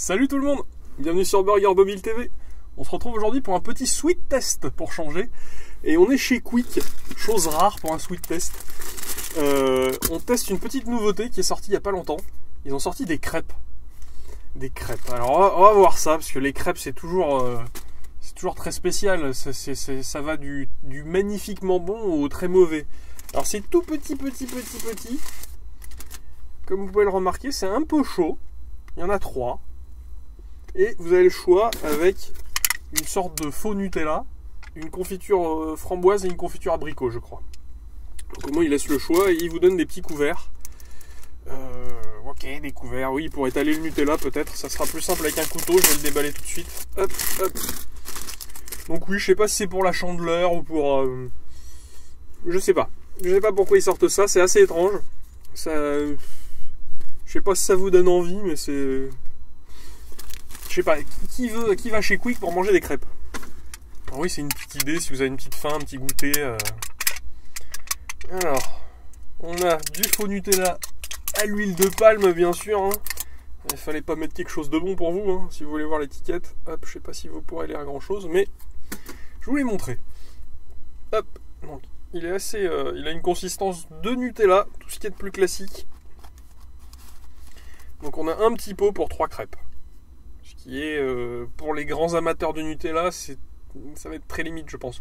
Salut tout le monde, bienvenue sur Burger Mobile TV. On se retrouve aujourd'hui pour un petit sweet test pour changer. Et on est chez Quick, chose rare pour un sweet test. On teste une petite nouveauté qui est sortie il n'y a pas longtemps. Ils ont sorti des crêpes. Des crêpes. Alors on va voir ça, parce que les crêpes c'est toujours très spécial. Ça va du magnifiquement bon au très mauvais. Alors c'est tout petit. Comme vous pouvez le remarquer, c'est un peu chaud. Il y en a 3. Et vous avez le choix avec une sorte de faux Nutella, une confiture framboise et une confiture abricot, je crois. Donc au moins il laisse le choix et il vous donne des petits couverts. Ok, des couverts, oui, pour étaler le Nutella peut-être. Ça sera plus simple avec un couteau, je vais le déballer tout de suite. Hop. Donc oui, je sais pas si c'est pour la chandeleur ou pour... Je sais pas. Je sais pas pourquoi ils sortent ça, c'est assez étrange. Ça... Je sais pas si ça vous donne envie, mais c'est... Je sais pas, qui va chez Quick pour manger des crêpes? Alors oui, c'est une petite idée si vous avez une petite faim, un petit goûter. Alors, on a du faux Nutella à l'huile de palme, bien sûr. Hein. Il fallait pas mettre quelque chose de bon pour vous, hein, si vous voulez voir l'étiquette. Hop, je sais pas si vous pourrez lire grand chose, mais je vous l'ai montré. Hop, donc il est assez, il a une consistance de Nutella, tout ce qui est de plus classique. Donc on a un petit pot pour 3 crêpes. Ce qui est, pour les grands amateurs de Nutella, ça va être très limite, je pense.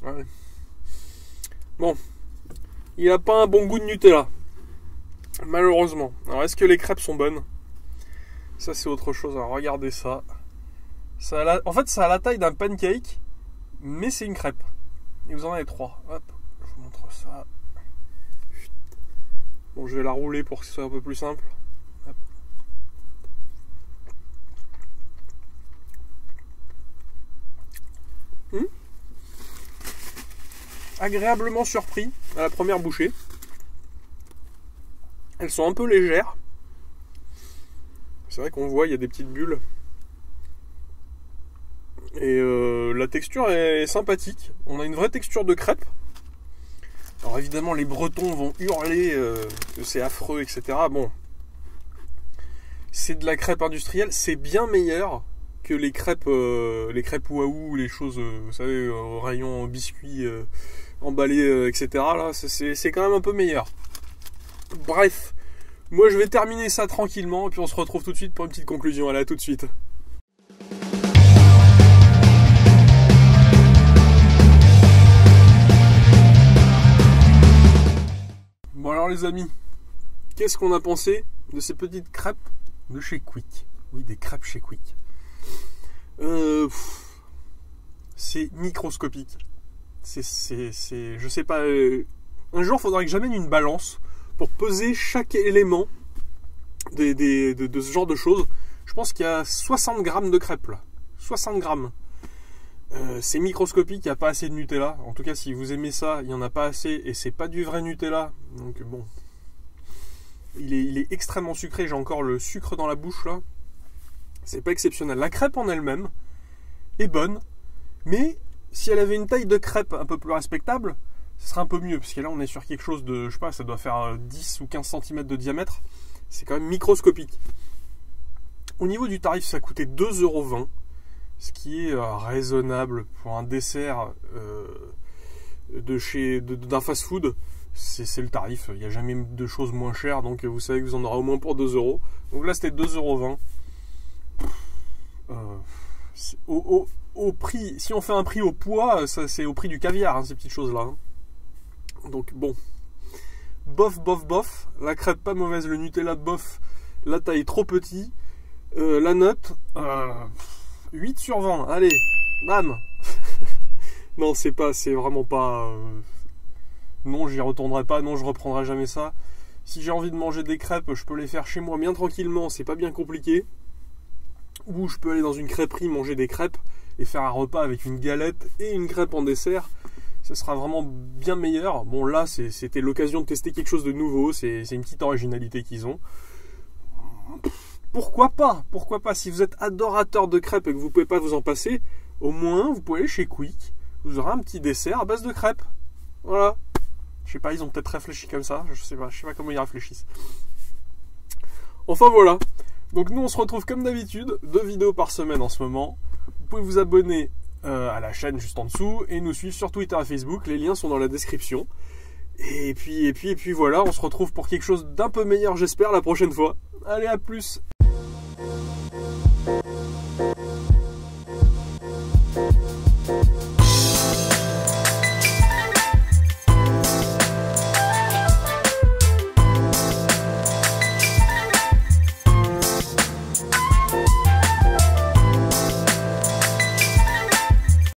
Ouais. Bon, il n'a pas un bon goût de Nutella, malheureusement. Alors, est-ce que les crêpes sont bonnes? Ça, c'est autre chose. Alors, regardez ça. En fait, ça a la taille d'un pancake, mais c'est une crêpe. Et vous en avez 3. Hop, je vous montre ça. Bon, je vais la rouler pour que ce soit un peu plus simple. Hop. Agréablement surpris à la première bouchée. Elles sont un peu légères. C'est vrai qu'on voit, il y a des petites bulles. Et la texture est sympathique. On a une vraie texture de crêpe. Alors évidemment, les Bretons vont hurler que c'est affreux, etc. Bon, c'est de la crêpe industrielle. C'est bien meilleur que les crêpes Waouh, les choses, vous savez, au rayon biscuits emballés, etc. Là, c'est quand même un peu meilleur. Bref, moi je vais terminer ça tranquillement et puis on se retrouve tout de suite pour une petite conclusion. Allez, à tout de suite. Bon alors les amis, qu'est-ce qu'on a pensé de ces petites crêpes de chez Quick? Oui, des crêpes chez Quick. C'est microscopique. Je sais pas. Un jour, il faudrait que j'amène une balance pour peser chaque élément de ce genre de choses. Je pense qu'il y a 60 grammes de crêpes là. 60 grammes. C'est microscopique, il n'y a pas assez de Nutella. En tout cas, si vous aimez ça, il n'y en a pas assez. Et c'est pas du vrai Nutella. Donc bon. Il est extrêmement sucré. J'ai encore le sucre dans la bouche là. C'est pas exceptionnel. La crêpe en elle-même est bonne. Mais si elle avait une taille de crêpe un peu plus respectable, ce serait un peu mieux. Parce que là, on est sur quelque chose de, je sais pas, ça doit faire 10 ou 15 cm de diamètre. C'est quand même microscopique. Au niveau du tarif, ça coûtait 2,20 €. Ce qui est raisonnable pour un dessert d'un fast-food. C'est le tarif. Il n'y a jamais de choses moins chères. Donc vous savez que vous en aurez au moins pour 2 €. Donc là, c'était 2,20 €. Au prix, si on fait un prix au poids, c'est au prix du caviar, hein, ces petites choses-là. Hein. Donc bon. Bof. La crêpe pas mauvaise, le Nutella bof. La taille trop petit. La note... 8 sur 20, allez, bam. Non, c'est vraiment pas... Non, j'y retournerai pas, non, je reprendrai jamais ça. Si j'ai envie de manger des crêpes, je peux les faire chez moi bien tranquillement, c'est pas bien compliqué. Ou je peux aller dans une crêperie manger des crêpes et faire un repas avec une galette et une crêpe en dessert. Ce sera vraiment bien meilleur. Bon, là, c'était l'occasion de tester quelque chose de nouveau, c'est une petite originalité qu'ils ont. Pourquoi pas? Si vous êtes adorateur de crêpes et que vous ne pouvez pas vous en passer, au moins vous pouvez aller chez Quick. Vous aurez un petit dessert à base de crêpes. Voilà. Je sais pas, ils ont peut-être réfléchi comme ça. Je sais pas comment ils réfléchissent. Enfin voilà. Donc nous on se retrouve comme d'habitude, 2 vidéos par semaine en ce moment. Vous pouvez vous abonner à la chaîne juste en dessous et nous suivre sur Twitter et Facebook. Les liens sont dans la description. Et puis voilà, on se retrouve pour quelque chose d'un peu meilleur, j'espère, la prochaine fois. Allez, à plus!